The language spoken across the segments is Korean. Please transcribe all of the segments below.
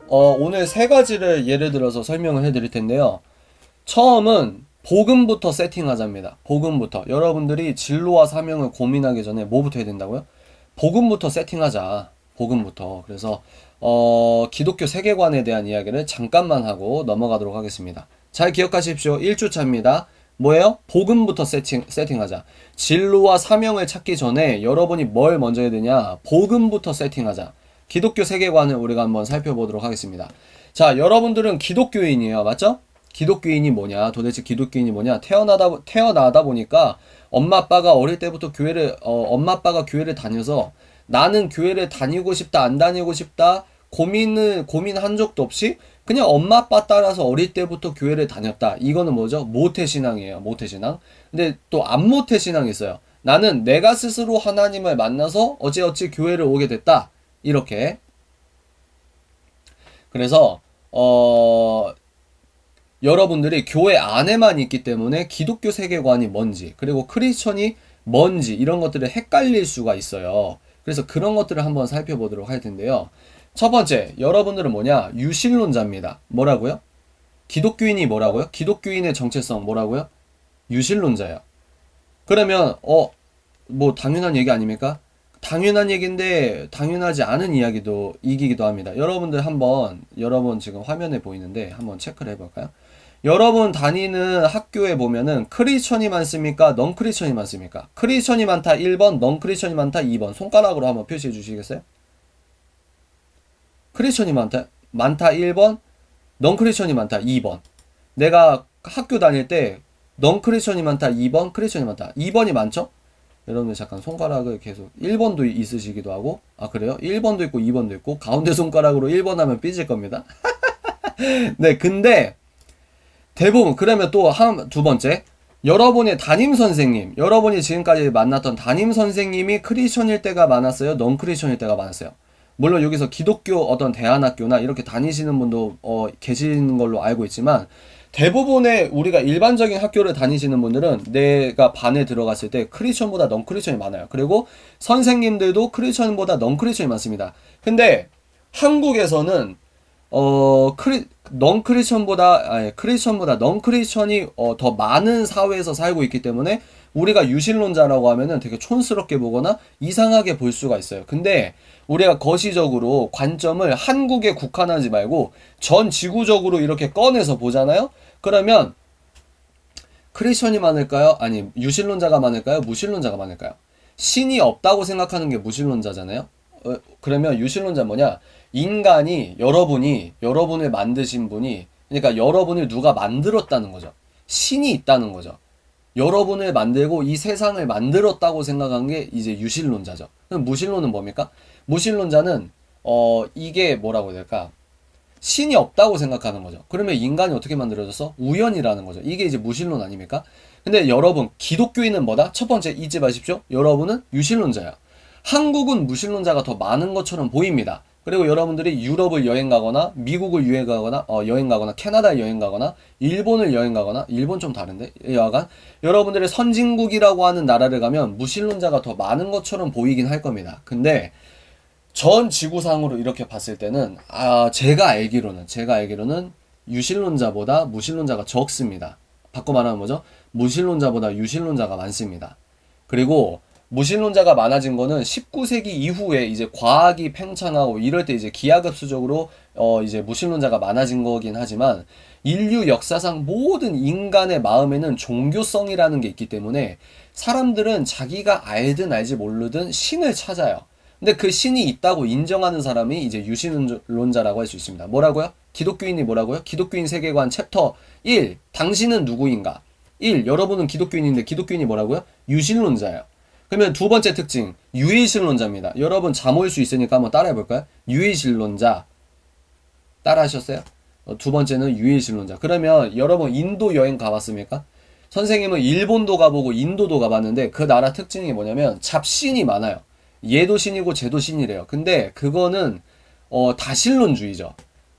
오늘 세 가지를 예를 들어서 설명을 해드릴 텐데요. 처음은 복음부터 세팅하자입니다. 복음부터. 여러분들이 진로와 사명을 고민하기 전에 뭐부터 해야 된다고요? 복음부터 세팅하자. 복음부터. 그래서 기독교 세계관에 대한 이야기를 잠깐만 하고 넘어가도록 하겠습니다. 잘 기억하십시오. 1주차입니다. 뭐예요? 복음부터 세팅하자. 진로와 사명을 찾기 전에 여러분이 뭘 먼저 해야 되냐? 복음부터 세팅하자. 기독교 세계관을 우리가 한번 살펴보도록 하겠습니다. 자, 여러분들은 기독교인이에요. 맞죠? 기독교인이 뭐냐? 도대체 기독교인이 뭐냐? 태어나다 보니까 엄마 아빠가 어릴 때부터 엄마 아빠가 교회를 다녀서 나는 교회를 다니고 싶다, 안 다니고 싶다, 고민한 적도 없이 그냥 엄마 아빠 따라서 어릴 때부터 교회를 다녔다. 이거는 뭐죠? 모태신앙이에요. 모태신앙. 근데 또 안모태신앙이 있어요. 나는 내가 스스로 하나님을 만나서 어찌어찌 교회를 오게 됐다. 이렇게. 그래서 여러분들이 교회 안에만 있기 때문에 기독교 세계관이 뭔지, 그리고 크리스천이 뭔지 이런 것들을 헷갈릴 수가 있어요. 그래서 그런 것들을 한번 살펴보도록 할 텐데요. 첫 번째, 여러분들은 뭐냐? 유실론자입니다. 뭐라고요? 기독교인이 뭐라고요? 기독교인의 정체성 뭐라고요? 유실론자예요. 그러면 뭐 당연한 얘기 아닙니까? 당연한 얘기인데 당연하지 않은 이기기도 합니다. 여러분 지금 화면에 보이는데 한번 체크를 해볼까요? 여러분 다니는 학교에 보면은 크리스천이 많습니까? 넌 크리스천이 많습니까? 크리스천이 많다 1번, 넌 크리스천이 많다 2번. 손가락으로 한번 표시해 주시겠어요? 크리스천이 많다 1번, 넌 크리스천이 많다 2번. 내가 학교 다닐 때 넌 크리스천이 많다 2번, 크리스천이 많다 2번이 많죠? 여러분들 잠깐 손가락을 계속 1번도 있으시기도 하고, 아 그래요? 1번도 있고 2번도 있고 가운데 손가락으로 1번 하면 삐질 겁니다. 네, 근데 대부분 그러면 또 두 번째, 여러분의 담임 선생님, 여러분이 지금까지 만났던 담임 선생님이 크리스천일 때가 많았어요? 넌 크리스천일 때가 많았어요? 물론 여기서 기독교 어떤 대안학교나 이렇게 다니시는 분도 계시는 걸로 알고 있지만, 대부분의 우리가 일반적인 학교를 다니시는 분들은 내가 반에 들어갔을 때 크리스천보다 넌 크리스천이 많아요. 그리고 선생님들도 크리스천보다 넌 크리스천이 많습니다. 근데 한국에서는 크리스천보다 넌 크리스천이 더 많은 사회에서 살고 있기 때문에 우리가 유실론자라고 하면은 되게 촌스럽게 보거나 이상하게 볼 수가 있어요. 근데 우리가 거시적으로 관점을 한국에 국한하지 말고 전 지구적으로 이렇게 꺼내서 보잖아요? 그러면 크리스천이 많을까요? 아니, 유실론자가 많을까요? 무실론자가 많을까요? 신이 없다고 생각하는 게 무실론자잖아요? 그러면 유실론자 뭐냐? 인간이, 여러분을 만드신 분이, 그러니까 여러분을 누가 만들었다는 거죠. 신이 있다는 거죠. 여러분을 만들고 이 세상을 만들었다고 생각한 게 이제 유실론자죠. 그럼 무실론은 뭡니까? 무실론자는 이게 뭐라고 해야 될까? 신이 없다고 생각하는 거죠. 그러면 인간이 어떻게 만들어져서? 우연이라는 거죠. 이게 이제 무실론 아닙니까? 근데 여러분, 기독교인은 뭐다? 첫 번째 잊지 마십시오. 여러분은 유실론자야. 한국은 무실론자가 더 많은 것처럼 보입니다. 그리고 여러분들이 유럽을 여행 가거나 미국을 여행 가거나 캐나다에 여행 가거나 일본을 여행 가거나, 일본 좀 다른데 여하간 여러분들의 선진국이라고 하는 나라를 가면 무신론자가 더 많은 것처럼 보이긴 할 겁니다. 근데 전 지구상으로 이렇게 봤을 때는 제가 알기로는 유신론자보다 무신론자가 적습니다. 바꿔 말하면 뭐죠? 무신론자보다 유신론자가 많습니다. 그리고 무신론자가 많아진 거는 19세기 이후에 이제 과학이 팽창하고 이럴 때 이제 기하급수적으로 이제 무신론자가 많아진 거긴 하지만, 인류 역사상 모든 인간의 마음에는 종교성이라는 게 있기 때문에 사람들은 자기가 알든 알지 모르든 신을 찾아요. 근데 그 신이 있다고 인정하는 사람이 이제 유신론자라고 할 수 있습니다. 뭐라고요? 기독교인이 뭐라고요? 기독교인 세계관 챕터 1. 당신은 누구인가? 1. 여러분은 기독교인인데 기독교인이 뭐라고요? 유신론자예요. 그러면 두 번째 특징, 유일신론자입니다. 여러분 잠 올 수 있으니까 한번 따라해 볼까요? 유일신론자. 따라 하셨어요? 두 번째는 유일신론자. 그러면 여러분 인도 여행 가봤습니까? 선생님은 일본도 가보고 인도도 가봤는데 그 나라 특징이 뭐냐면 잡신이 많아요. 얘도 신이고 쟤도 신이래요. 근데 그거는 다신론주의죠.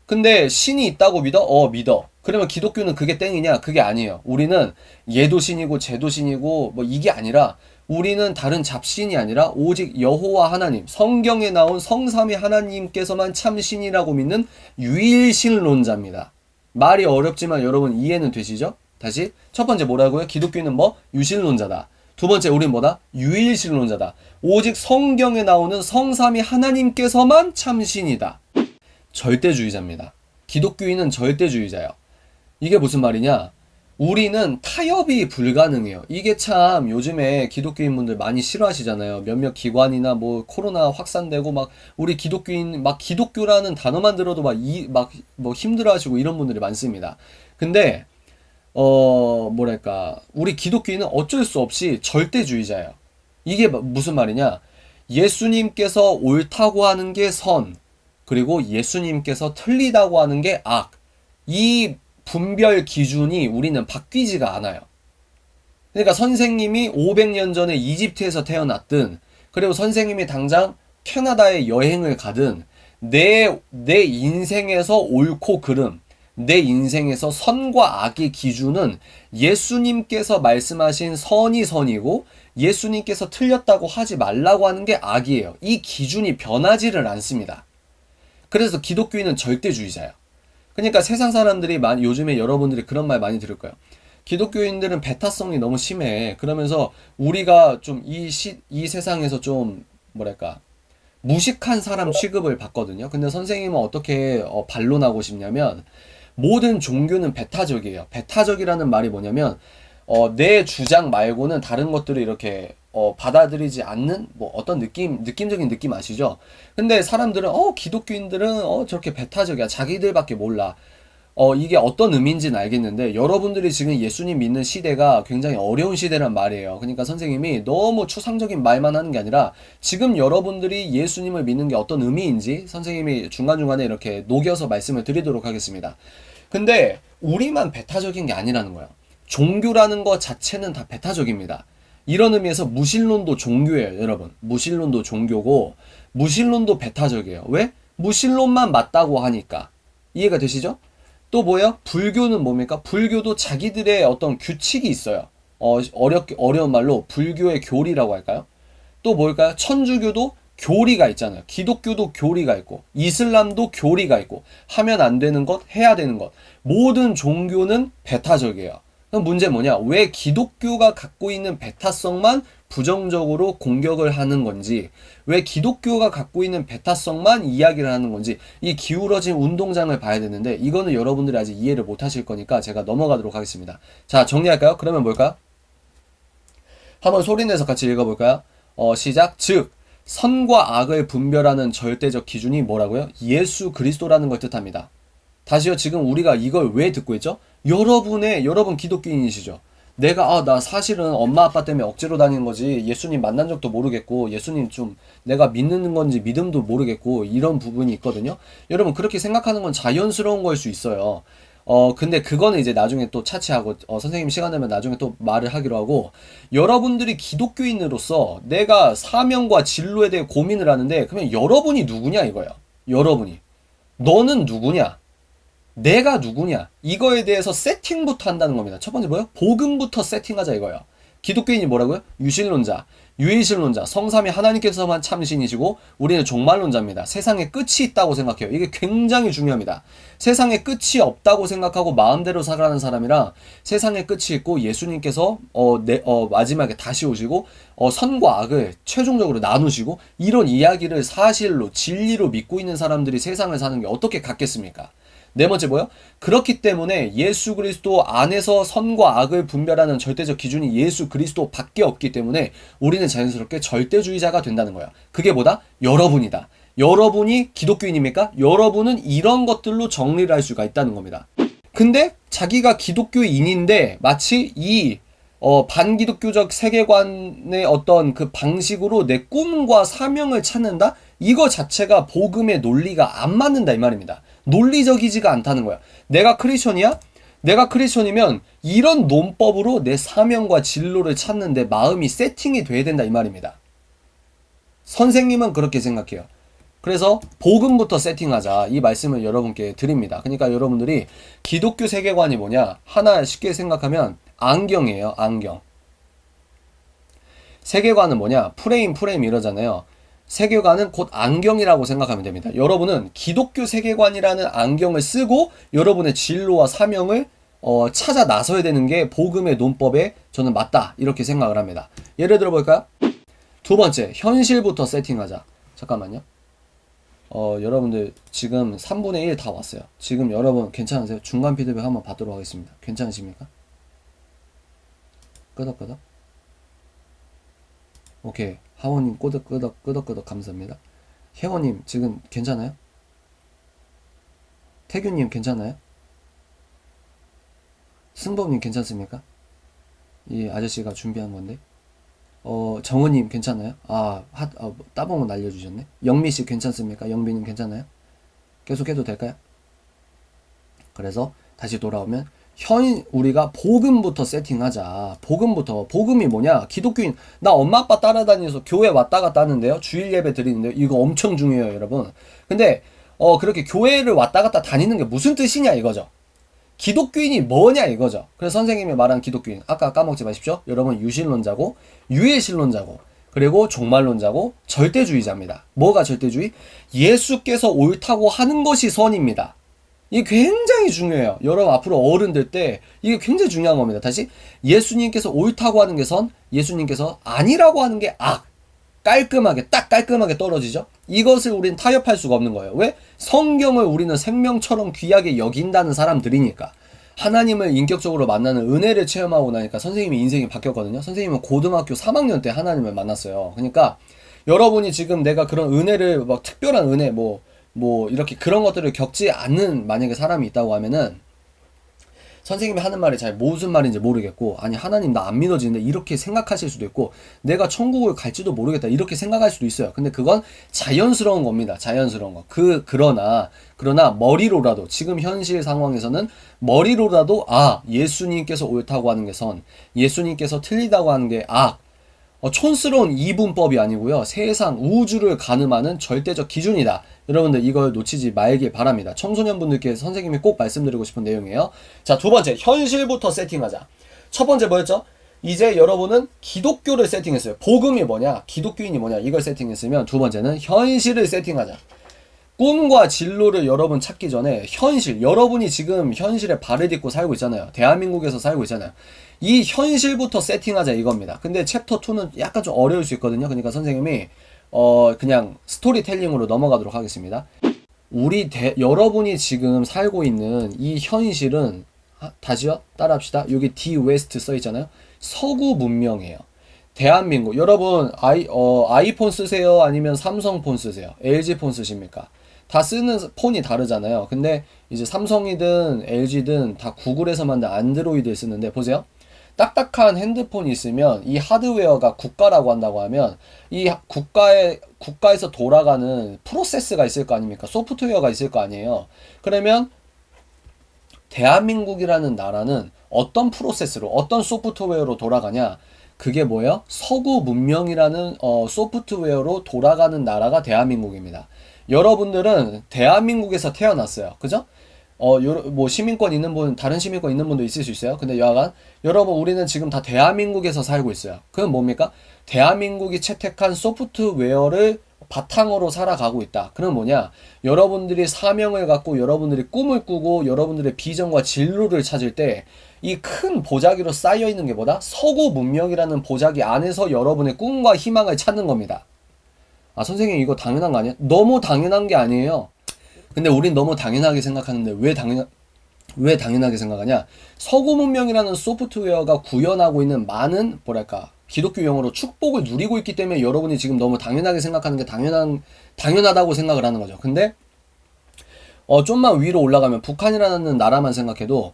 근데 신이 있다고 믿어? 믿어. 그러면 기독교는 그게 땡이냐? 그게 아니에요. 우리는 얘도 신이고 쟤도 신이고 뭐 이게 아니라 우리는 다른 잡신이 아니라 오직 여호와 하나님, 성경에 나온 성삼위 하나님께서만 참신이라고 믿는 유일신론자입니다. 말이 어렵지만 여러분 이해는 되시죠? 다시 첫 번째 뭐라고요? 기독교인은 뭐? 유신론자다. 두 번째 우린 뭐다? 유일신론자다. 오직 성경에 나오는 성삼위 하나님께서만 참신이다. 절대주의자입니다. 기독교인은 절대주의자예요. 이게 무슨 말이냐? 우리는 타협이 불가능해요. 이게 참 요즘에 기독교인분들 많이 싫어하시잖아요. 몇몇 기관이나 뭐 코로나 확산되고 막 우리 기독교인 막 기독교라는 단어만 들어도 막 뭐 힘들어하시고 이런 분들이 많습니다. 근데 뭐랄까 우리 기독교인은 어쩔 수 없이 절대주의자예요. 이게 무슨 말이냐? 예수님께서 옳다고 하는 게 선, 그리고 예수님께서 틀리다고 하는 게 악. 이 분별 기준이 우리는 바뀌지가 않아요. 그러니까 선생님이 500년 전에 이집트에서 태어났든, 그리고 선생님이 당장 캐나다에 여행을 가든, 내 인생에서 옳고 그름, 내 인생에서 선과 악의 기준은 예수님께서 말씀하신 선이 선이고, 예수님께서 틀렸다고 하지 말라고 하는 게 악이에요. 이 기준이 변하지를 않습니다. 그래서 기독교인은 절대주의자예요. 그러니까 세상 사람들이 요즘에 여러분들이 그런 말 많이 들을 거예요. 기독교인들은 배타성이 너무 심해. 그러면서 우리가 좀 이 세상에서 좀 뭐랄까 무식한 사람 취급을 받거든요. 근데 선생님은 어떻게 반론하고 싶냐면 모든 종교는 배타적이에요. 배타적이라는 말이 뭐냐면 내 주장 말고는 다른 것들을 이렇게 받아들이지 않는 뭐 어떤 느낌적인 느낌 아시죠? 근데 사람들은 기독교인들은 저렇게 배타적이야. 자기들밖에 몰라. 이게 어떤 의미인지는 알겠는데 여러분들이 지금 예수님 믿는 시대가 굉장히 어려운 시대란 말이에요. 그러니까 선생님이 너무 추상적인 말만 하는 게 아니라 지금 여러분들이 예수님을 믿는 게 어떤 의미인지 선생님이 중간중간에 이렇게 녹여서 말씀을 드리도록 하겠습니다. 근데 우리만 배타적인 게 아니라는 거예요. 종교라는 것 자체는 다 배타적입니다. 이런 의미에서 무신론도 종교예요, 여러분. 무신론도 종교고 무신론도 배타적이에요. 왜? 무신론만 맞다고 하니까. 이해가 되시죠? 또 뭐예요? 불교는 뭡니까? 불교도 자기들의 어떤 규칙이 있어요. 어려운 말로 불교의 교리라고 할까요? 또 뭘까요? 천주교도 교리가 있잖아요. 기독교도 교리가 있고 이슬람도 교리가 있고 하면 안 되는 것, 해야 되는 것. 모든 종교는 배타적이에요. 그럼 문제 뭐냐? 왜 기독교가 갖고 있는 배타성만 부정적으로 공격을 하는 건지, 왜 기독교가 갖고 있는 배타성만 이야기를 하는 건지, 이 기울어진 운동장을 봐야 되는데 이거는 여러분들이 아직 이해를 못 하실 거니까 제가 넘어가도록 하겠습니다. 자, 정리할까요? 그러면 뭘까요? 한번 소리내서 같이 읽어볼까요? 시작. 즉 선과 악을 분별하는 절대적 기준이 뭐라고요? 예수 그리스도라는 걸 뜻합니다. 다시요, 지금 우리가 이걸 왜 듣고 있죠? 여러분 기독교인이시죠? 나 사실은 엄마 아빠 때문에 억지로 다니는 거지 예수님 만난 적도 모르겠고 예수님 좀 내가 믿는 건지 믿음도 모르겠고 이런 부분이 있거든요. 여러분 그렇게 생각하는 건 자연스러운 걸 수 있어요. 근데 그거는 이제 나중에 또 차치하고 선생님 시간 되면 나중에 또 말을 하기로 하고, 여러분들이 기독교인으로서 내가 사명과 진로에 대해 고민을 하는데 그러면 여러분이 누구냐 이거예요. 여러분이 너는 누구냐, 내가 누구냐, 이거에 대해서 세팅부터 한다는 겁니다. 첫 번째 뭐예요? 복음부터 세팅하자 이거예요. 기독교인이 뭐라고요? 유신론자, 유일신론자, 성삼위 하나님께서만 참신이시고 우리는 종말론자입니다. 세상에 끝이 있다고 생각해요. 이게 굉장히 중요합니다. 세상에 끝이 없다고 생각하고 마음대로 살아가는 사람이랑 세상에 끝이 있고 예수님께서 마지막에 다시 오시고 선과 악을 최종적으로 나누시고 이런 이야기를 사실로 진리로 믿고 있는 사람들이 세상을 사는 게 어떻게 같겠습니까? 네 번째 뭐요? 그렇기 때문에 예수 그리스도 안에서 선과 악을 분별하는 절대적 기준이 예수 그리스도 밖에 없기 때문에 우리는 자연스럽게 절대주의자가 된다는 거야. 그게 뭐다? 여러분이다. 여러분이 기독교인입니까? 여러분은 이런 것들로 정리를 할 수가 있다는 겁니다. 근데 자기가 기독교인인데 마치 이 반기독교적 세계관의 어떤 그 방식으로 내 꿈과 사명을 찾는다? 이거 자체가 복음의 논리가 안 맞는다 이 말입니다. 논리적이지가 않다는 거야. 내가 크리스천이야? 내가 크리스천이면 이런 논법으로 내 사명과 진로를 찾는 데 마음이 세팅이 돼야 된다 이 말입니다. 선생님은 그렇게 생각해요. 그래서 복음부터 세팅하자 이 말씀을 여러분께 드립니다. 그러니까 여러분들이 기독교 세계관이 뭐냐? 하나 쉽게 생각하면 안경이에요. 안경. 세계관은 뭐냐? 프레임 이러잖아요. 세계관은 곧 안경이라고 생각하면 됩니다. 여러분은 기독교 세계관이라는 안경을 쓰고 여러분의 진로와 사명을 찾아 나서야 되는 게 복음의 논법에 저는 맞다 이렇게 생각을 합니다. 예를 들어 볼까요? 두 번째, 현실부터 세팅하자. 잠깐만요. 여러분들 지금 3분의 1 다 왔어요. 지금 여러분 괜찮으세요? 중간 피드백 한번 받도록 하겠습니다. 괜찮으십니까? 끄덕끄덕. 오케이. 하원님 끄덕끄덕 감사합니다. 혜원님 지금 괜찮아요? 태균님 괜찮아요? 승범님 괜찮습니까? 이 아저씨가 준비한 건데. 정은님 괜찮아요? 따봉은 알려주셨네. 영미씨 괜찮습니까? 영빈님 괜찮아요? 계속해도 될까요? 그래서 다시 돌아오면 우리가 복음부터 세팅하자. 복음이 뭐냐? 기독교인 나 엄마 아빠 따라다니면서 교회 왔다 갔다 하는데요. 주일 예배 드리는데요. 이거 엄청 중요해요, 여러분. 근데 그렇게 교회를 왔다 갔다 다니는 게 무슨 뜻이냐 이거죠. 기독교인이 뭐냐 이거죠. 그래서 선생님이 말한 기독교인 아까 까먹지 마십시오. 여러분 유신론자고 유해신론자고 그리고 종말론자고 절대주의자입니다. 뭐가 절대주의? 예수께서 옳다고 하는 것이 선입니다. 이게 굉장히 중요해요. 여러분 앞으로 어른들 때 이게 굉장히 중요한 겁니다. 다시 예수님께서 옳다고 하는 게 선, 예수님께서 아니라고 하는 게 악. 깔끔하게 떨어지죠. 이것을 우리는 타협할 수가 없는 거예요. 왜? 성경을 우리는 생명처럼 귀하게 여긴다는 사람들이니까. 하나님을 인격적으로 만나는 은혜를 체험하고 나니까 선생님이 인생이 바뀌었거든요. 선생님은 고등학교 3학년 때 하나님을 만났어요. 그러니까 여러분이 지금 내가 그런 은혜를 막 특별한 은혜 이렇게 그런 것들을 겪지 않는 만약에 사람이 있다고 하면은 선생님이 하는 말이 잘 무슨 말인지 모르겠고 아니 하나님 나 안 믿어지는데 이렇게 생각하실 수도 있고 내가 천국을 갈지도 모르겠다 이렇게 생각할 수도 있어요. 근데 그건 자연스러운 겁니다. 자연스러운 거. 그러나 머리로라도 지금 현실 상황에서는 머리로라도 예수님께서 옳다고 하는 게 선, 예수님께서 틀리다고 하는 게 악. 촌스러운 이분법이 아니고요. 세상 우주를 가늠하는 절대적 기준이다. 여러분들 이걸 놓치지 말길 바랍니다. 청소년분들께 선생님이 꼭 말씀드리고 싶은 내용이에요. 자, 두 번째 현실부터 세팅하자. 첫 번째 뭐였죠? 이제 여러분은 기독교를 세팅했어요. 복음이 뭐냐? 기독교인이 뭐냐? 이걸 세팅했으면 두 번째는 현실을 세팅하자. 꿈과 진로를 여러분 찾기 전에 여러분이 지금 현실에 발을 딛고 살고 있잖아요. 대한민국에서 살고 있잖아요. 이 현실부터 세팅하자 이겁니다. 근데 챕터 2는 약간 좀 어려울 수 있거든요. 그러니까 선생님이 그냥 스토리텔링으로 넘어가도록 하겠습니다. 여러분이 지금 살고 있는 이 현실은 다시요? 따라합시다. 여기 D 웨스트 써 있잖아요. 서구 문명이에요. 대한민국 여러분 아이폰 쓰세요? 아니면 삼성폰 쓰세요? LG폰 쓰십니까? 다 쓰는 폰이 다르잖아요. 근데 이제 삼성이든 LG든 다 구글에서 만든 안드로이드를 쓰는데 보세요. 딱딱한 핸드폰이 있으면 이 하드웨어가 국가라고 한다고 하면 이 국가에서 돌아가는 프로세스가 있을 거 아닙니까? 소프트웨어가 있을 거 아니에요. 그러면 대한민국이라는 나라는 어떤 프로세스로 어떤 소프트웨어로 돌아가냐? 그게 뭐예요? 서구 문명이라는 소프트웨어로 돌아가는 나라가 대한민국입니다. 여러분들은 대한민국에서 태어났어요. 그죠? 시민권 있는 분, 다른 시민권 있는 분도 있을 수 있어요. 근데 여하간, 여러분, 우리는 지금 다 대한민국에서 살고 있어요. 그건 뭡니까? 대한민국이 채택한 소프트웨어를 바탕으로 살아가고 있다. 그럼 뭐냐? 여러분들이 사명을 갖고, 여러분들이 꿈을 꾸고, 여러분들의 비전과 진로를 찾을 때, 이 큰 보자기로 쌓여 있는 게 뭐다? 서구 문명이라는 보자기 안에서 여러분의 꿈과 희망을 찾는 겁니다. 선생님, 이거 당연한 거 아니야? 너무 당연한 게 아니에요. 근데 우린 너무 당연하게 생각하는데 왜 당연하게 생각하냐? 서구 문명이라는 소프트웨어가 구현하고 있는 많은 기독교 용어로 축복을 누리고 있기 때문에 여러분이 지금 너무 당연하게 생각하는 게 당연하다고 생각을 하는 거죠. 근데 좀만 위로 올라가면 북한이라는 나라만 생각해도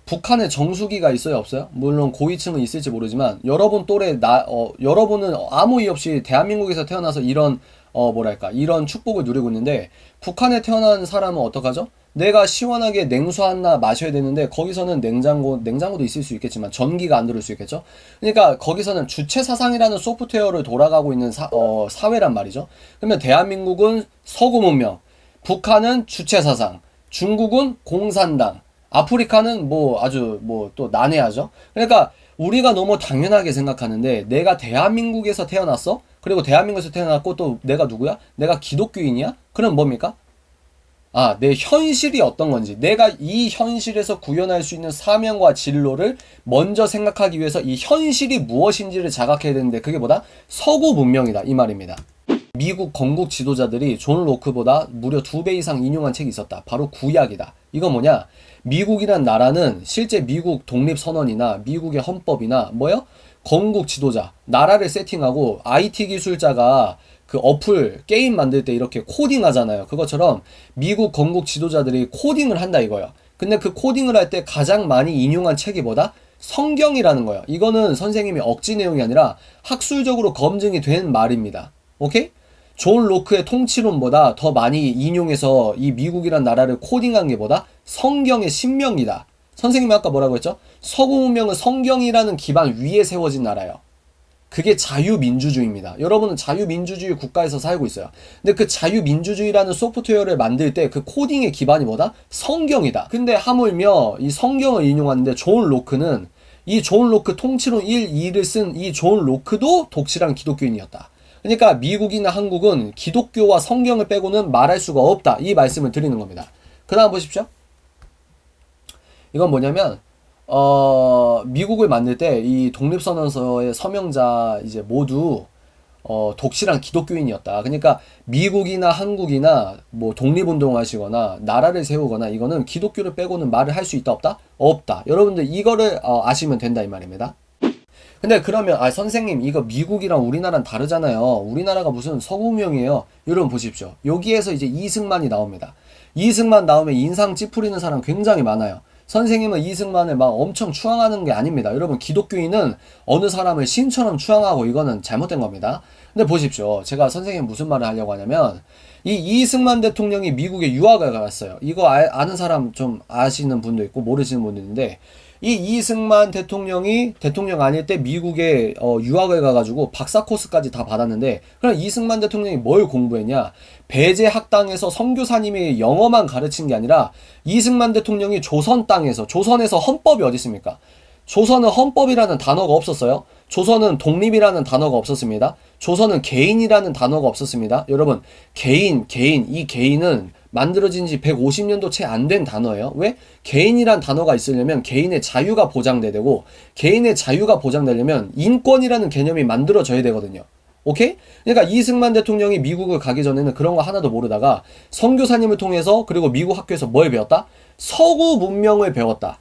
북한에 정수기가 있어요, 없어요? 물론 고위층은 있을지 모르지만 여러분 또래 여러분은 아무 이유 없이 대한민국에서 태어나서 이런 축복을 누리고 있는데 북한에 태어난 사람은 어떡하죠? 내가 시원하게 냉수 하나 마셔야 되는데 거기서는 냉장고도 있을 수 있겠지만 전기가 안 들어올 수 있겠죠? 그러니까 거기서는 주체사상이라는 소프트웨어를 돌아가고 있는 사회란 말이죠. 그러면 대한민국은 서구 문명, 북한은 주체사상, 중국은 공산당, 아프리카는 아주 또 난해하죠. 그러니까 우리가 너무 당연하게 생각하는데 내가 대한민국에서 태어났어? 그리고 대한민국에서 태어났고 또 내가 누구야? 내가 기독교인이야? 그럼 뭡니까? 아, 내 현실이 어떤 건지, 내가 이 현실에서 구현할 수 있는 사명과 진로를 먼저 생각하기 위해서 이 현실이 무엇인지를 자각해야 되는데 그게 뭐다? 서구 문명이다 이 말입니다. 미국 건국 지도자들이 존 로크보다 무려 2배 이상 인용한 책이 있었다. 바로 구약이다. 이건 뭐냐? 미국이란 나라는 실제 미국 독립선언이나 미국의 헌법이나 뭐요? 건국 지도자, 나라를 세팅하고 IT 기술자가 그 어플, 게임 만들 때 이렇게 코딩 하잖아요. 그것처럼 미국 건국 지도자들이 코딩을 한다 이거예요. 근데 그 코딩을 할 때 가장 많이 인용한 책이 뭐다? 성경이라는 거예요. 이거는 선생님이 억지 내용이 아니라 학술적으로 검증이 된 말입니다. 오케이? 존 로크의 통치론보다 더 많이 인용해서 이 미국이란 나라를 코딩한 게 뭐다? 성경의 신명이다. 선생님이 아까 뭐라고 했죠? 서구 문명은 성경이라는 기반 위에 세워진 나라예요. 그게 자유민주주의입니다. 여러분은 자유민주주의 국가에서 살고 있어요. 근데 그 자유민주주의라는 소프트웨어를 만들 때 그 코딩의 기반이 뭐다? 성경이다. 근데 하물며 이 성경을 인용하는데 존 로크는 이 존 로크 통치론 1, 2를 쓴 이 존 로크도 독실한 기독교인이었다. 그러니까 미국이나 한국은 기독교와 성경을 빼고는 말할 수가 없다. 이 말씀을 드리는 겁니다. 그 다음 보십시오. 이건 뭐냐면 미국을 만들 때 이 독립선언서의 서명자 이제 모두 독실한 기독교인이었다. 그러니까 미국이나 한국이나 뭐 독립운동하시거나 나라를 세우거나 이거는 기독교를 빼고는 말을 할 수 있다 없다? 없다. 여러분들 이거를 아시면 된다 이 말입니다. 근데 그러면 선생님 이거 미국이랑 우리나라는 다르잖아요. 우리나라가 무슨 서구문명이에요. 여러분 보십시오. 여기에서 이제 이승만이 나옵니다. 이승만 나오면 인상 찌푸리는 사람 굉장히 많아요. 선생님은 이승만을 막 엄청 추앙하는 게 아닙니다. 여러분 기독교인은 어느 사람을 신처럼 추앙하고 이거는 잘못된 겁니다. 근데 보십시오. 제가 선생님 무슨 말을 하려고 하냐면 이 이승만 대통령이 미국에 유학을 갔어요. 이거 아는 사람 좀 아시는 분도 있고 모르시는 분도 있는데 이 이승만 대통령이 대통령 아닐 때 미국에 유학을 가가지고 박사 코스까지 다 받았는데 그럼 이승만 대통령이 뭘 공부했냐? 배제 학당에서 선교사님이 영어만 가르친 게 아니라 이승만 대통령이 조선 땅에서 조선에서 헌법이 어디 있습니까? 조선은 헌법이라는 단어가 없었어요. 조선은 독립이라는 단어가 없었습니다. 조선은 개인이라는 단어가 없었습니다. 여러분 개인 이 개인은 만들어진 지 150년도 채 안 된 단어예요. 왜? 개인이란 단어가 있으려면 개인의 자유가 보장돼야 되고 개인의 자유가 보장되려면 인권이라는 개념이 만들어져야 되거든요. 오케이? 그러니까 이승만 대통령이 미국을 가기 전에는 그런 거 하나도 모르다가 선교사님을 통해서 그리고 미국 학교에서 뭘 배웠다? 서구 문명을 배웠다.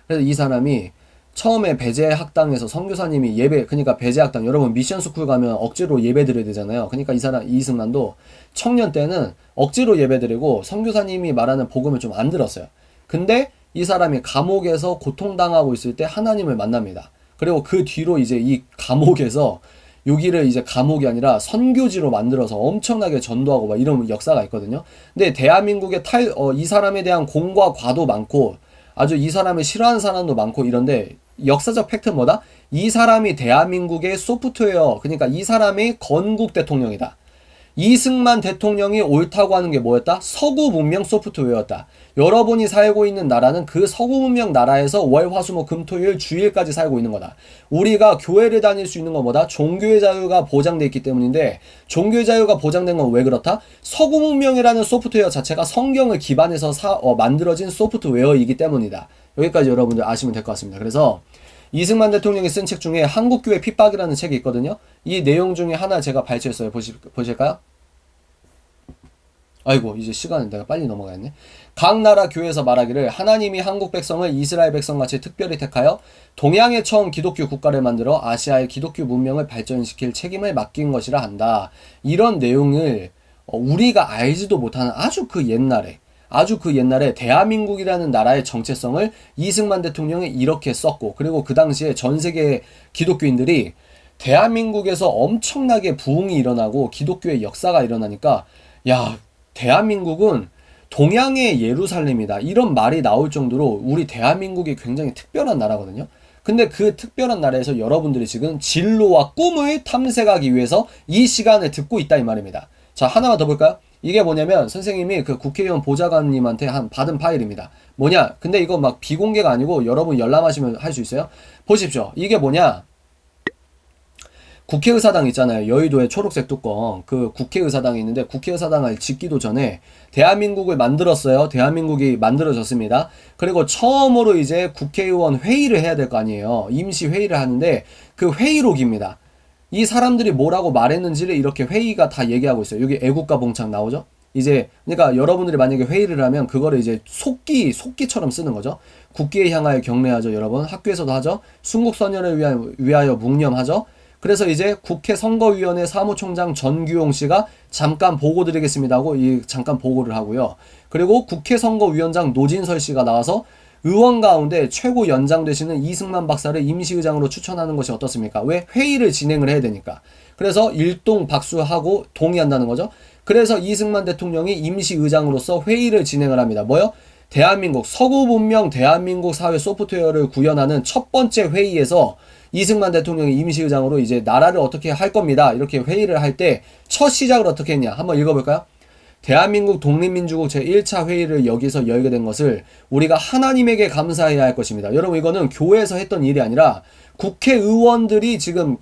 그래서 이 사람이 처음에 배제학당에서 선교사님이 그러니까 배제학당, 여러분 미션스쿨 가면 억지로 예배 드려야 되잖아요. 그러니까 이승만도 청년 때는 억지로 예배 드리고 선교사님이 말하는 복음을 좀 안 들었어요. 근데 이 사람이 감옥에서 고통당하고 있을 때 하나님을 만납니다. 그리고 그 뒤로 이제 이 감옥에서 여기를 이제 감옥이 아니라 선교지로 만들어서 엄청나게 전도하고 막 이런 역사가 있거든요. 근데 대한민국에 이 사람에 대한 공과 과도 많고 아주 이 사람을 싫어하는 사람도 많고 이런데 역사적 팩트는 뭐다? 이 사람이 대한민국의 소프트웨어, 그러니까 이 사람이 건국 대통령이다. 이승만 대통령이 옳다고 하는 게 뭐였다? 서구 문명 소프트웨어였다. 여러분이 살고 있는 나라는 그 서구 문명 나라에서 월, 화, 수, 목, 금, 토, 일, 주일까지 살고 있는 거다. 우리가 교회를 다닐 수 있는 것보다 종교의 자유가 보장되어 있기 때문인데 종교의 자유가 보장된 건 왜 그렇다? 서구 문명이라는 소프트웨어 자체가 성경을 기반해서 만들어진 소프트웨어이기 때문이다. 여기까지 여러분들 아시면 될 것 같습니다. 그래서 이승만 대통령이 쓴 책 중에 한국교회 핍박이라는 책이 있거든요. 이 내용 중에 하나 제가 발췌했어요. 보실까요? 아이고 이제 시간은 내가 빨리 넘어가겠네. 각 나라 교회에서 말하기를 하나님이 한국 백성을 이스라엘 백성같이 특별히 택하여 동양에 처음 기독교 국가를 만들어 아시아의 기독교 문명을 발전시킬 책임을 맡긴 것이라 한다. 이런 내용을 우리가 알지도 못하는 아주 그 옛날에 대한민국이라는 나라의 정체성을 이승만 대통령이 이렇게 썼고 그리고 그 당시에 전 세계 기독교인들이 대한민국에서 엄청나게 부흥이 일어나고 기독교의 역사가 일어나니까 야 대한민국은 동양의 예루살렘이다 이런 말이 나올 정도로 우리 대한민국이 굉장히 특별한 나라거든요. 근데 그 특별한 나라에서 여러분들이 지금 진로와 꿈을 탐색하기 위해서 이 시간을 듣고 있다 이 말입니다. 자 하나만 더 볼까요? 이게 뭐냐면 선생님이 그 국회의원 보좌관님한테 받은 파일입니다. 뭐냐? 근데 이거 막 비공개가 아니고 여러분 열람하시면 할 수 있어요. 보십시오. 이게 뭐냐? 국회의사당 있잖아요. 여의도에 초록색 뚜껑. 그 국회의사당이 있는데 국회의사당을 짓기도 전에 대한민국을 만들었어요. 대한민국이 만들어졌습니다. 그리고 처음으로 이제 국회의원 회의를 해야 될 거 아니에요. 임시 회의를 하는데 그 회의록입니다. 이 사람들이 뭐라고 말했는지를 이렇게 회의가 다 얘기하고 있어요. 여기 애국가 봉창 나오죠? 이제 그러니까 여러분들이 만약에 회의를 하면 그거를 이제 속기처럼 쓰는 거죠. 국기에 향하여 경례하죠, 여러분. 학교에서도 하죠. 순국선열을 위하여 묵념하죠. 그래서 이제 국회 선거위원회 사무총장 전규용 씨가 잠깐 보고 드리겠습니다 하고 잠깐 보고를 하고요. 그리고 국회 선거위원장 노진설 씨가 나와서 의원 가운데 최고 연장 되시는 이승만 박사를 임시의장으로 추천하는 것이 어떻습니까? 왜? 회의를 진행을 해야 되니까. 그래서 일동 박수하고 동의한다는 거죠. 그래서 이승만 대통령이 임시의장으로서 회의를 진행을 합니다. 뭐요? 대한민국 서구 문명 대한민국 사회 소프트웨어를 구현하는 첫 번째 회의에서 이승만 대통령이 임시의장으로 이제 나라를 어떻게 할 겁니다. 이렇게 회의를 할 때 첫 시작을 어떻게 했냐. 한번 읽어볼까요? 대한민국 독립민주국 제1차 회의를 여기서 열게 된 것을 우리가 하나님에게 감사해야 할 것입니다. 여러분 이거는 교회에서 했던 일이 아니라 국회의원들이 지금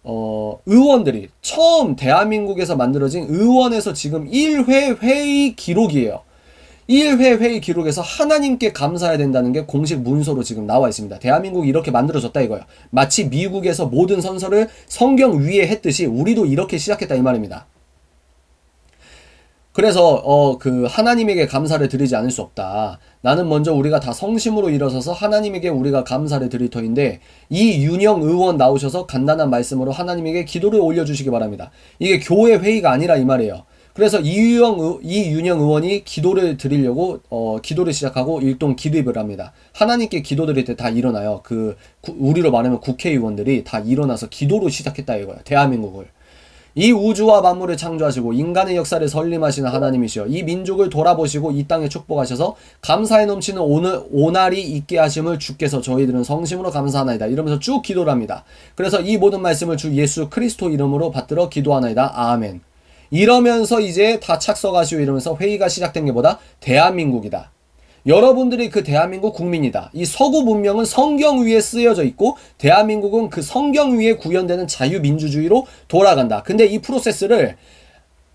의원들이 처음 대한민국에서 만들어진 의원에서 지금 1회 회의 기록이에요. 1회 회의 기록에서 하나님께 감사해야 된다는 게 공식 문서로 지금 나와 있습니다. 대한민국이 이렇게 만들어졌다 이거예요. 마치 미국에서 모든 선서를 성경 위에 했듯이 우리도 이렇게 시작했다 이 말입니다. 그래서 그 하나님에게 감사를 드리지 않을 수 없다. 나는 먼저 우리가 다 성심으로 일어서서 하나님에게 우리가 감사를 드릴 터인데 이윤영 의원 나오셔서 간단한 말씀으로 하나님에게 기도를 올려주시기 바랍니다. 이게 교회 회의가 아니라 이 말이에요. 그래서 이윤영 의원이 기도를 드리려고 기도를 시작하고 일동 기립을 합니다. 하나님께 기도 드릴 때 다 일어나요. 우리로 말하면 국회의원들이 다 일어나서 기도로 시작했다 이거예요. 대한민국을. 이 우주와 만물을 창조하시고 인간의 역사를 설림하시는 하나님이시여 이 민족을 돌아보시고 이 땅에 축복하셔서 감사에 넘치는 오날이 있게 하심을 주께서 저희들은 성심으로 감사하나이다 이러면서 쭉 기도를 합니다. 그래서 이 모든 말씀을 주 예수 그리스도 이름으로 받들어 기도하나이다. 아멘. 이러면서 이제 다 착석하시오 이러면서 회의가 시작된 게 뭐다? 대한민국이다. 여러분들이 그 대한민국 국민이다. 이 서구 문명은 성경 위에 쓰여져 있고 대한민국은 그 성경 위에 구현되는 자유민주주의로 돌아간다. 근데 이 프로세스를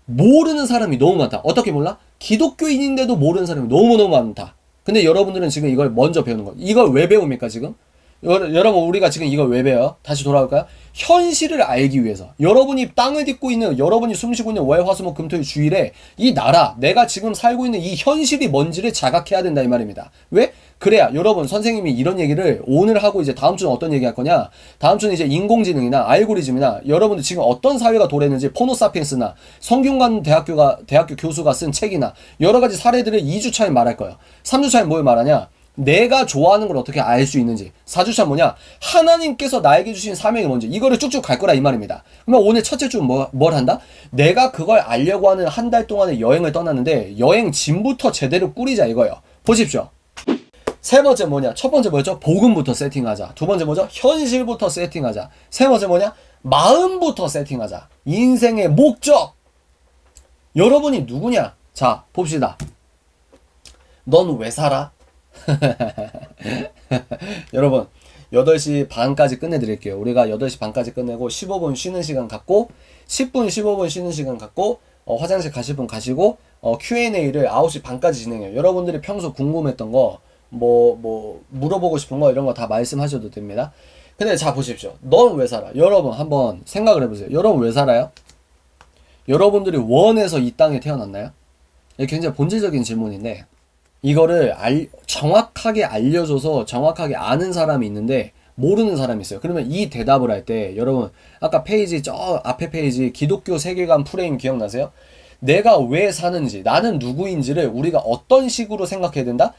모르는 사람이 너무 많다. 어떻게 몰라? 기독교인인데도 모르는 사람이 너무너무 많다. 근데 여러분들은 지금 이걸 먼저 배우는 거예요. 이걸 왜 배웁니까 지금? 여러분 우리가 지금 이걸 왜 배워요? 다시 돌아올까요? 현실을 알기 위해서 여러분이 땅을 딛고 있는 여러분이 숨쉬고 있는 월화수목 금토일 주일에 이 나라 내가 지금 살고 있는 이 현실이 뭔지를 자각해야 된다 이 말입니다. 왜? 그래야 여러분 선생님이 이런 얘기를 오늘 하고 이제 다음 주는 어떤 얘기 할 거냐 다음 주는 이제 인공지능이나 알고리즘이나 여러분들 지금 어떤 사회가 도래했는지 포노사피엔스나 성균관 대학교 교수가 쓴 책이나 여러가지 사례들을 2주차에 말할 거예요. 3주차에 뭘 말하냐 내가 좋아하는 걸 어떻게 알 수 있는지 4주차 뭐냐 하나님께서 나에게 주신 사명이 뭔지 이거를 쭉쭉 갈 거라 이 말입니다. 그러면 오늘 첫째 주는 뭘 한다? 내가 그걸 알려고 하는 한 달 동안의 여행을 떠났는데 여행 짐부터 제대로 꾸리자 이거예요. 보십시오. 세 번째 뭐냐 첫 번째 뭐였죠? 복음부터 세팅하자. 두 번째 뭐죠? 현실부터 세팅하자. 세 번째 뭐냐 마음부터 세팅하자. 인생의 목적 여러분이 누구냐 자 봅시다. 넌 왜 살아? 여러분 8시 반까지 끝내드릴게요. 우리가 8시 반까지 끝내고 15분 쉬는 시간 갖고 10분 15분 쉬는 시간 갖고 화장실 가실 분 가시고 Q&A를 9시 반까지 진행해요. 여러분들이 평소 궁금했던 거 뭐 물어보고 싶은 거 이런 거 다 말씀하셔도 됩니다. 근데 자 보십시오. 넌 왜 살아? 여러분 한번 생각을 해보세요. 여러분 왜 살아요? 여러분들이 원해서 이 땅에 태어났나요? 이게 굉장히 본질적인 질문인데 이거를 정확하게 알려줘서 정확하게 아는 사람이 있는데 모르는 사람이 있어요. 그러면 이 대답을 할 때 여러분 아까 페이지 저 앞에 페이지 기독교 세계관 프레임 기억나세요? 내가 왜 사는지 나는 누구인지를 우리가 어떤 식으로 생각해야 된다?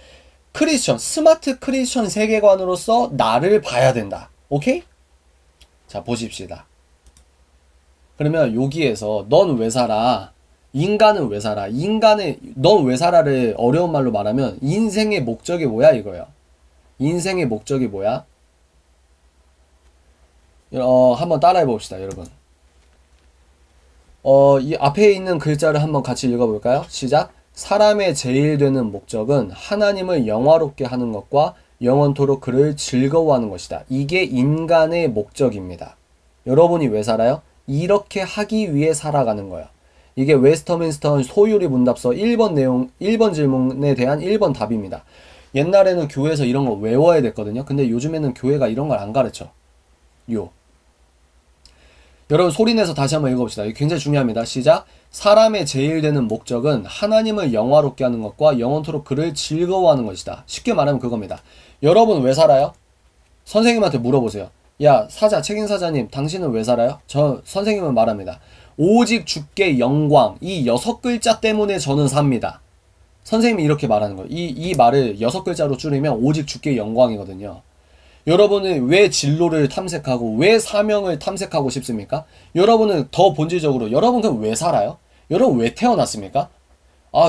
크리스천 스마트 크리스천 세계관으로서 나를 봐야 된다. 오케이? 자 보십시다. 그러면 여기에서 넌 왜 살아? 인간은 왜 살아? 넌 왜 살아를 어려운 말로 말하면 인생의 목적이 뭐야 이거예요. 인생의 목적이 뭐야? 한번 따라해 봅시다 여러분. 이 앞에 있는 글자를 한번 같이 읽어볼까요? 시작. 사람의 제일 되는 목적은 하나님을 영화롭게 하는 것과 영원토록 그를 즐거워하는 것이다. 이게 인간의 목적입니다. 여러분이 왜 살아요? 이렇게 하기 위해 살아가는 거야. 이게 웨스터민스터 소유리 문답서 1번 질문에 대한 1번 답입니다. 옛날에는 교회에서 이런 거 외워야 됐거든요. 근데 요즘에는 교회가 이런 걸 안 가르쳐. 여러분 소리내서 다시 한번 읽어봅시다. 이게 굉장히 중요합니다. 시작. 사람의 제일 되는 목적은 하나님을 영화롭게 하는 것과 영원토록 그를 즐거워하는 것이다. 쉽게 말하면 그겁니다. 여러분 왜 살아요? 선생님한테 물어보세요. 야 책임사자님 당신은 왜 살아요? 저 선생님은 말합니다. 오직 주께 영광, 이 6글자 때문에 저는 삽니다. 선생님이 이렇게 말하는 거예요. 이 말을 6글자로 줄이면 오직 주께 영광이거든요. 여러분은 왜 진로를 탐색하고 왜 사명을 탐색하고 싶습니까? 여러분은 더 본질적으로 여러분은 왜 살아요? 여러분 왜 태어났습니까?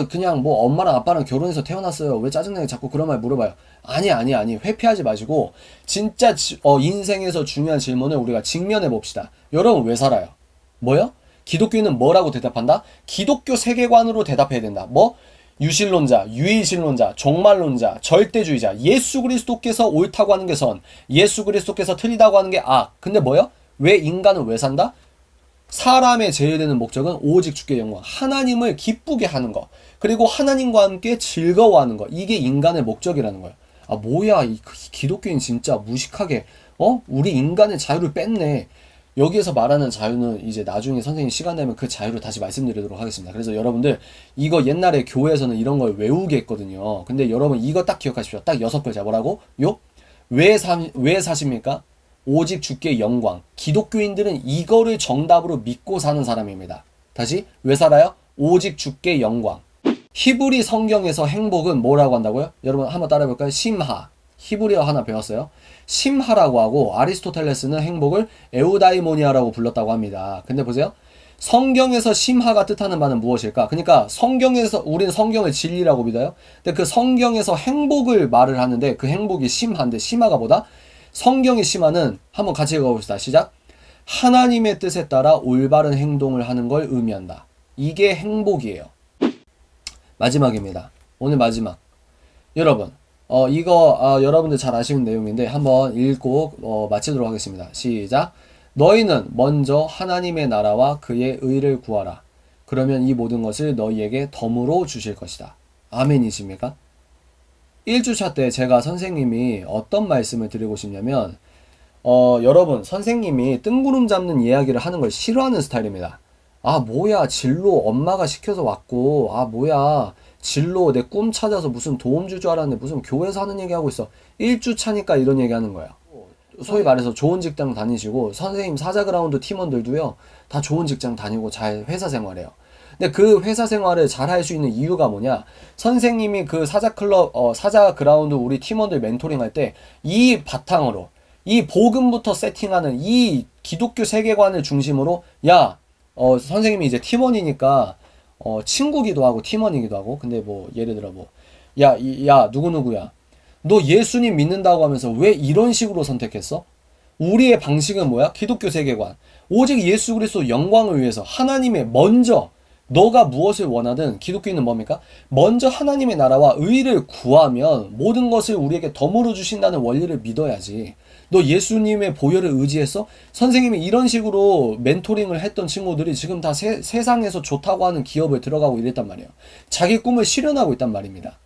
그냥 뭐 엄마랑 아빠랑 결혼해서 태어났어요. 왜 짜증나게 자꾸 그런 말 물어봐요. 아니. 회피하지 마시고 진짜 인생에서 중요한 질문을 우리가 직면해 봅시다. 여러분 왜 살아요? 뭐요? 기독교인은 뭐라고 대답한다? 기독교 세계관으로 대답해야 된다. 뭐? 유실론자, 유일신론자, 종말론자, 절대주의자, 예수 그리스도께서 옳다고 하는 게 선, 예수 그리스도께서 틀리다고 하는 게 악. 근데 뭐요? 왜 인간은 왜 산다? 사람의 제일 되는 목적은 오직 주께 영광, 하나님을 기쁘게 하는 거, 그리고 하나님과 함께 즐거워하는 거. 이게 인간의 목적이라는 거예요. 뭐야, 이 기독교인 진짜 무식하게 우리 인간의 자유를 뺐네. 여기에서 말하는 자유는 이제 나중에 선생님 시간 되면 그 자유를 다시 말씀드리도록 하겠습니다. 그래서 여러분들 이거 옛날에 교회에서는 이런 걸 외우게 했거든요. 근데 여러분 이거 딱 기억하십시오. 딱 6글자 뭐라고? 왜 사십니까? 오직 주께 영광. 기독교인들은 이거를 정답으로 믿고 사는 사람입니다. 다시 왜 살아요? 오직 주께 영광. 히브리 성경에서 행복은 뭐라고 한다고요? 여러분 한번 따라해볼까요? 심하. 히브리어 하나 배웠어요. 심하라고 하고 아리스토텔레스는 행복을 에우다이모니아라고 불렀다고 합니다. 근데 보세요. 성경에서 심하가 뜻하는 바는 무엇일까? 그러니까 성경에서 우리는 성경을 진리라고 믿어요. 근데 그 성경에서 행복을 말을 하는데 그 행복이 심한데 심하가 뭐다? 성경의 심하는 한번 같이 읽어봅시다. 시작. 하나님의 뜻에 따라 올바른 행동을 하는 걸 의미한다. 이게 행복이에요. 마지막입니다. 오늘 마지막. 여러분 이거 여러분들 잘 아시는 내용인데 한번 읽고 마치도록 하겠습니다. 시작. 너희는 먼저 하나님의 나라와 그의 의를 구하라. 그러면 이 모든 것을 너희에게 덤으로 주실 것이다. 아멘이십니까? 1주차 때 제가 선생님이 어떤 말씀을 드리고 싶냐면 여러분 선생님이 뜬구름 잡는 이야기를 하는 걸 싫어하는 스타일입니다. 뭐야 진로 엄마가 시켜서 왔고 뭐야 진로 내 꿈 찾아서 무슨 도움 줄 줄 알았는데 무슨 교회에서 하는 얘기 하고 있어. 1주 차니까 이런 얘기 하는 거야. 소위 말해서 좋은 직장 다니시고 선생님 사자그라운드 팀원들도요 다 좋은 직장 다니고 잘 회사 생활해요. 근데 그 회사 생활을 잘 할 수 있는 이유가 뭐냐? 선생님이 그 사자클럽 사자그라운드 우리 팀원들 멘토링 할 때 이 바탕으로 이 복음부터 세팅하는 이 기독교 세계관을 중심으로 선생님이 이제 팀원이니까 친구기도 하고 팀원이기도 하고. 근데 뭐 예를 들어 누구누구야 너 예수님 믿는다고 하면서 왜 이런 식으로 선택했어? 우리의 방식은 뭐야? 기독교 세계관. 오직 예수 그리스도 영광을 위해서 하나님의 먼저 너가 무엇을 원하든 기독교인은 뭡니까? 먼저 하나님의 나라와 의를 구하면 모든 것을 우리에게 덤으로 주신다는 원리를 믿어야지. 너 예수님의 보혈을 의지했어? 선생님이 이런 식으로 멘토링을 했던 친구들이 지금 다 세상에서 좋다고 하는 기업을 들어가고 이랬단 말이에요. 자기 꿈을 실현하고 있단 말입니다.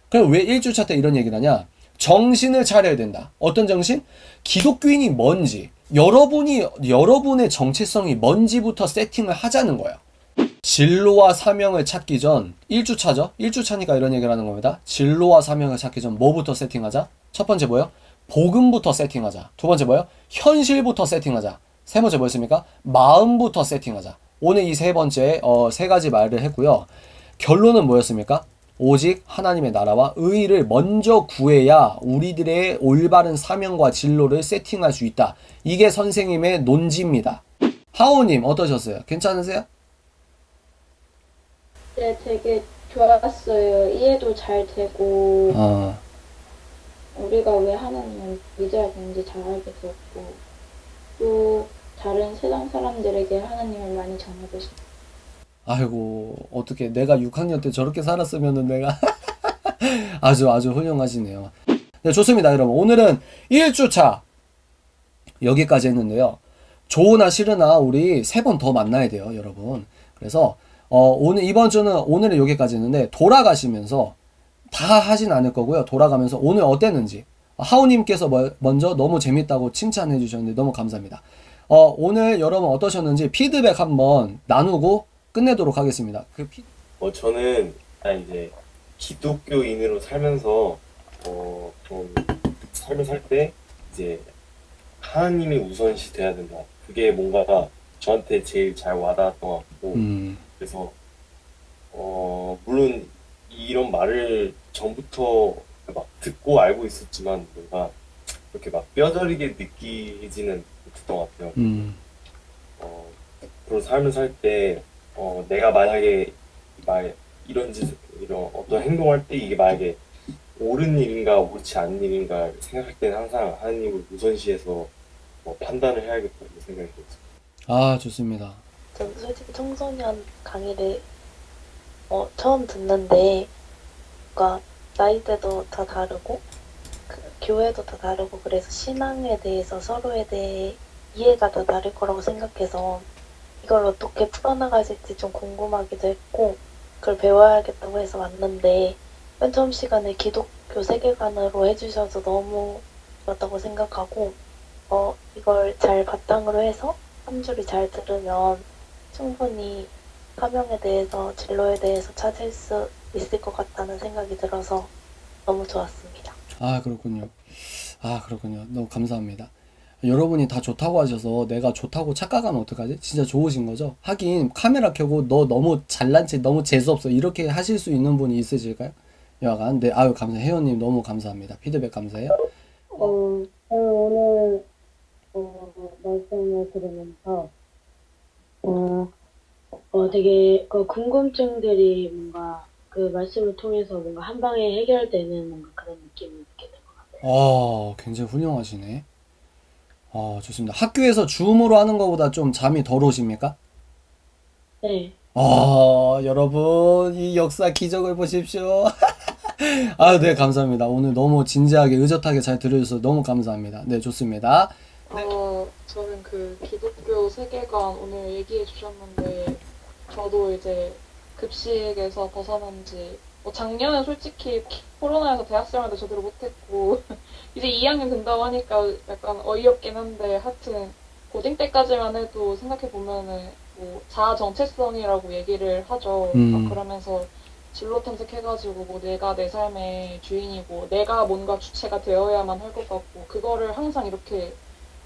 그럼 왜 1주차 때 이런 얘기를 하냐? 정신을 차려야 된다. 어떤 정신? 기독교인이 뭔지, 여러분의 정체성이 뭔지부터 세팅을 하자는 거예요. 진로와 사명을 찾기 전 1주차죠. 1주차니까 이런 얘기를 하는 겁니다. 진로와 사명을 찾기 전 뭐부터 세팅하자? 첫 번째 뭐예요? 복음부터 세팅하자. 두 번째 뭐예요? 현실부터 세팅하자. 세 번째 뭐였습니까? 마음부터 세팅하자. 오늘 이 세 번째 세 가지 말을 했고요. 결론은 뭐였습니까? 오직 하나님의 나라와 의를 먼저 구해야 우리들의 올바른 사명과 진로를 세팅할 수 있다. 이게 선생님의 논지입니다. 하오님 어떠셨어요? 괜찮으세요? 네, 되게 좋았어요. 이해도 잘 되고, 우리가 왜 하나님을 믿어야 되는지 잘 알게 되었고, 또 다른 세상 사람들에게 하나님을 많이 전하고 싶어요. 아이고, 어떻게 내가 6학년 때 저렇게 살았으면은 내가 아주 아주 훌륭하시네요. 네, 좋습니다, 여러분. 오늘은 1주차 여기까지 했는데요. 좋으나 싫으나 우리 3번 더 만나야 돼요, 여러분. 그래서 오늘 이번 주는 오늘은 여기까지 했는데 돌아가시면서 다 하진 않을 거고요. 돌아가면서 오늘 어땠는지 하우님께서 먼저 너무 재밌다고 칭찬해 주셨는데 너무 감사합니다. 오늘 여러분 어떠셨는지 피드백 한번 나누고 끝내도록 하겠습니다. 저는 이제 기독교인으로 살면서 좀 삶을 살 때 이제 하나님이 우선시 돼야 된다. 그게 뭔가 저한테 제일 잘 와닿았던 것 같고 그래서 물론 이런 말을 전부터 막 듣고 알고 있었지만 뭔가 그렇게 막 뼈저리게 느끼지는 못했던 것 같아요. 그런 삶을 살 때 내가 만약에 이런 어떤 행동할 때 이게 만약에 옳은 일인가 옳지 않은 일인가 생각할 때는 항상 하나님을 우선시해서 판단을 해야겠다는 생각이 들었어요. 아, 좋습니다. 전 솔직히 청소년 강의를 처음 듣는데 뭔가 나이대도 다 다르고 교회도 다 다르고 그래서 신앙에 대해서 서로에 대해 이해가 다 다를 거라고 생각해서 이걸 어떻게 풀어나가실지 좀 궁금하기도 했고 그걸 배워야겠다고 해서 왔는데 맨 처음 시간에 기독교 세계관으로 해주셔서 너무 좋았다고 생각하고 이걸 잘 바탕으로 해서 한 줄을 잘 들으면 충분히 사명에 대해서 진로에 대해서 찾을 수 있을 것 같다는 생각이 들어서 너무 좋았습니다. 아, 그렇군요. 아, 그렇군요. 너무 감사합니다. 여러분이 다 좋다고 하셔서 내가 좋다고 착각하면 어떡하지? 진짜 좋으신 거죠? 하긴 카메라 켜고 너 너무 잘난 체 너무 재수없어 이렇게 하실 수 있는 분이 있으실까요? 여하간 네, 아유 감사 혜연님 너무 감사합니다. 피드백 감사해요. 저는 오늘 말씀을 들으면서 되게 그 궁금증들이 뭔가 그 말씀을 통해서 뭔가 한 방에 해결되는 뭔가 그런 느낌을 느끼는 것 같아요. 굉장히 훌륭하시네. 좋습니다. 학교에서 줌으로 하는 것보다 좀 잠이 덜 오십니까? 네. 여러분 이 역사 기적을 보십시오. 아, 네, 감사합니다. 오늘 너무 진지하게 의젓하게 잘 들어주셔서 너무 감사합니다. 네, 좋습니다. 저는 그 기독교 세계관 오늘 얘기해 주셨는데 저도 이제 급식에서 벗어난 지 작년에 솔직히 코로나에서 대학생활도 제대로 못했고 이제 2학년 된다고 하니까 약간 어이없긴 한데 하여튼 고딩 때까지만 해도 생각해 보면은 뭐 자아 정체성이라고 얘기를 하죠. 막 그러면서 진로 탐색해가지고 뭐 내가 내 삶의 주인이고 내가 뭔가 주체가 되어야만 할 것 같고 그거를 항상 이렇게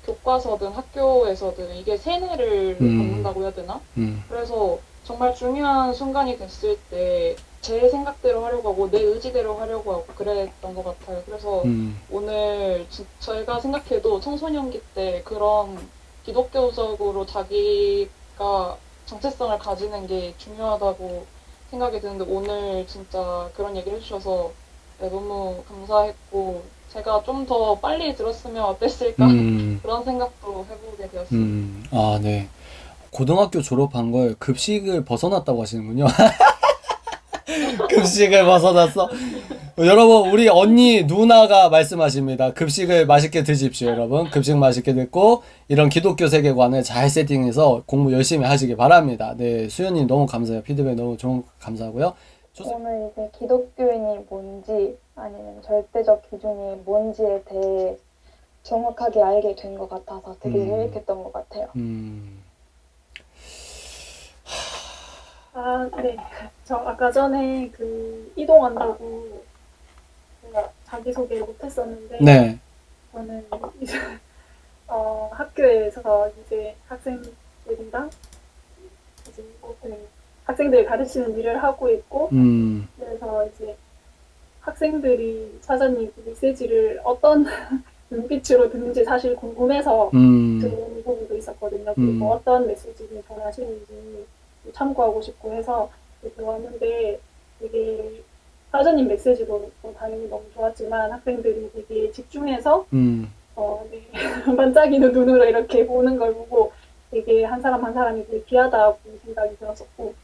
교과서든 학교에서든 이게 세뇌를 받는다고 해야 되나? 그래서 정말 중요한 순간이 됐을 때 제 생각대로 하려고 하고 내 의지대로 하려고 하고 그랬던 것 같아요. 그래서 오늘 저희가 생각해도 청소년기 때 그런 기독교적으로 자기가 정체성을 가지는 게 중요하다고 생각이 드는데 오늘 진짜 그런 얘기를 해주셔서 네, 너무 감사했고 제가 좀 더 빨리 들었으면 어땠을까 그런 생각도 해보게 되었습니다. 아, 네. 고등학교 졸업한 걸 급식을 벗어났다고 하시는군요. 급식을 벗어났어. 여러분 우리 언니 누나가 말씀하십니다. 급식을 맛있게 드십시오, 여러분. 급식 맛있게 듣고 이런 기독교 세계관을 잘 세팅해서 공부 열심히 하시기 바랍니다. 네, 수연님 너무 감사해요. 피드백 너무 좋은 감사하고요. 오늘 이제 기독교인이 뭔지 아니면 절대적 기준이 뭔지에 대해 정확하게 알게 된 것 같아서 되게 유익했던 것 같아요. 네. 저 아까 전에 그 이동한다고 제가 자기소개를 못했었는데 네. 저는 이제 학교에서 이제 학생들이랑 이제 학생들 가르치는 일을 하고 있고 그래서 이제 학생들이 사장님 그 메시지를 어떤 눈빛으로 듣는지 사실 궁금해서 듣는 부분도 있었거든요. 그리고 어떤 메시지를 전하시는지 참고하고 싶고 해서 이렇게 왔는데 되게 사장님 메시지도 당연히 너무 좋았지만 학생들이 되게 집중해서 네, 반짝이는 눈으로 이렇게 보는 걸 보고 되게 한 사람 한 사람이 되게 귀하다고 생각이 들었었고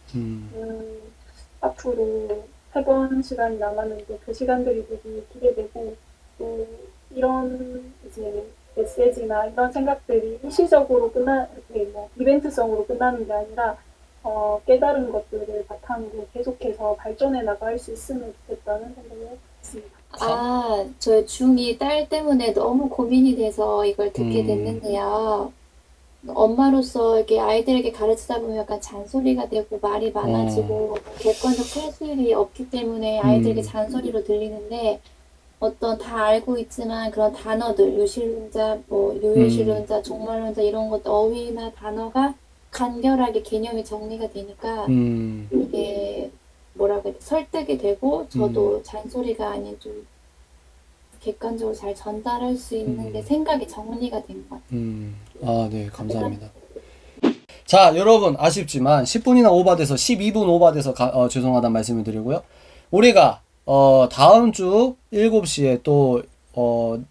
앞으로 해본 시간이 남았는데 그 시간들이 되게 기대되고 또 이런 이제 메시지나 이런 생각들이 일시적으로 이렇게 뭐 이벤트성으로 끝나는 게 아니라 깨달은 것들을 바탕으로 계속해서 발전해 나갈 수 있으면 좋겠다는 생각을 했습니다. 아, 저 중2 딸 때문에 너무 고민이 돼서 이걸 듣게 됐는데요. 엄마로서 이렇게 아이들에게 가르치다 보면 약간 잔소리가 되고 말이 많아지고 객관적 사실이 없기 때문에 아이들에게 잔소리로 들리는데 어떤 다 알고 있지만 그런 단어들, 유실론자, 뭐 유효실론자, 종말론자 이런 것 어휘나 단어가 간결하게 개념이 정리가 되니까 이게 뭐라고 해야 돼? 설득이 되고 저도 잔소리가 아닌 좀 객관적으로 잘 전달할 수 있는 게 생각이 정리가 된 것 같아요. 아, 네, 감사합니다. 자, 여러분 아쉽지만 10분이나 오버돼서 12분 오버돼서 죄송하다는 말씀을 드리고요. 우리가 다음 주 7시에 또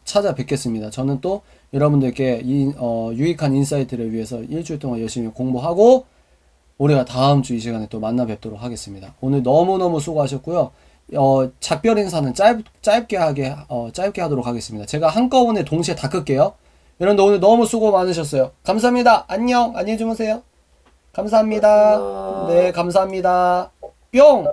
찾아뵙겠습니다. 저는 또 여러분들께 유익한 인사이트를 위해서 일주일 동안 열심히 공부하고 우리가 다음 주 이 시간에 또 만나 뵙도록 하겠습니다. 오늘 너무너무 수고하셨고요. 작별 인사는 짧게 하도록 하겠습니다. 제가 한꺼번에 동시에 다 끌게요. 여러분들 오늘 너무 수고 많으셨어요. 감사합니다. 안녕. 안녕히 주무세요. 감사합니다. 네, 감사합니다. 뿅!